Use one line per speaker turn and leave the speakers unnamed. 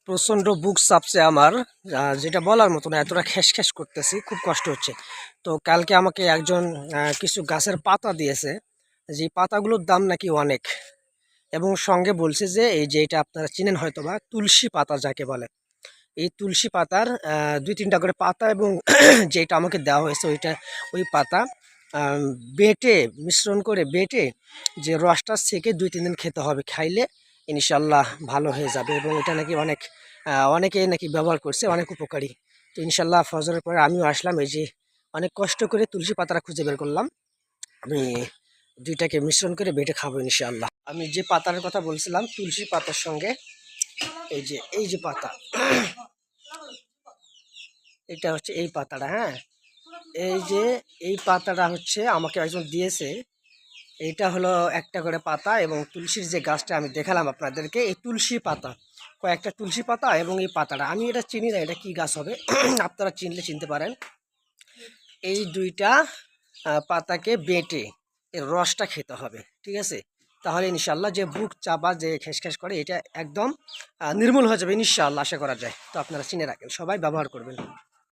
প্রচণ্ড বুক চাপছে আমার, যেটা বলার মতো না, এতটা খ্যাস করতেছি, খুব কষ্ট হচ্ছে। তো কালকে আমাকে একজন কিছু গাছের পাতা দিয়েছে, যে পাতাগুলোর দাম নাকি অনেক, এবং সঙ্গে বলছে যে এই যে এটা আপনারা চিনেন হয়তো বা তুলসী পাতা যাকে বলে, এই তুলসী পাতার 2-3টা করে পাতা, এবং যেটা আমাকে দেওয়া হয়েছে ওই পাতা আম, বেটে মিশ্রণ করে বেটে যে রসটা থেকে 2-3 দিন খেতে হবে, খাইলে ইনশাল্লাহ ভালো হয়ে যাবে। এবং এটা নাকি অনেকে নাকি ব্যবহার করছে, অনেক উপকারী। তো ইনশাল্লাহ ফজরের পরে আমিও আসলাম, এই যে অনেক কষ্ট করে তুলসী পাতাটা খুঁজে বের করলাম। আমি দুইটাকে মিশ্রণ করে বেটে খাবো ইনশাল্লাহ। আমি যে পাতার কথা বলছিলাম তুলসী পাতার সঙ্গে এই যে পাতা, এটা হচ্ছে এই পাতাটা, হ্যাঁ, এই যে এই পাতাটা হচ্ছে আমাকে একজন দিয়েছে। এইটা হলো একটা করে পাতা, এবং তুলসীর যে গাছটা আমি দেখালাম আপনাদেরকে, এই তুলসী পাতা, কয়েকটা তুলসী পাতা এবং এই পাতাটা, আমি এটা চিনি না এটা কি গাছ হবে। আপনারা চিনলে চিনতে পারেন। এই দুইটা পাতাকে বেটে এর রসটা খেতে হবে, ঠিক আছে? তাহলে ইনশাল্লাহ যে বুক চাপা যে খেসখেস করে এটা একদম নির্মূল হয়ে যাবে ইনশাল্লাহ, আশা করা যায়। তো আপনারা চিনে রাখেন, সবাই ব্যবহার করবেন।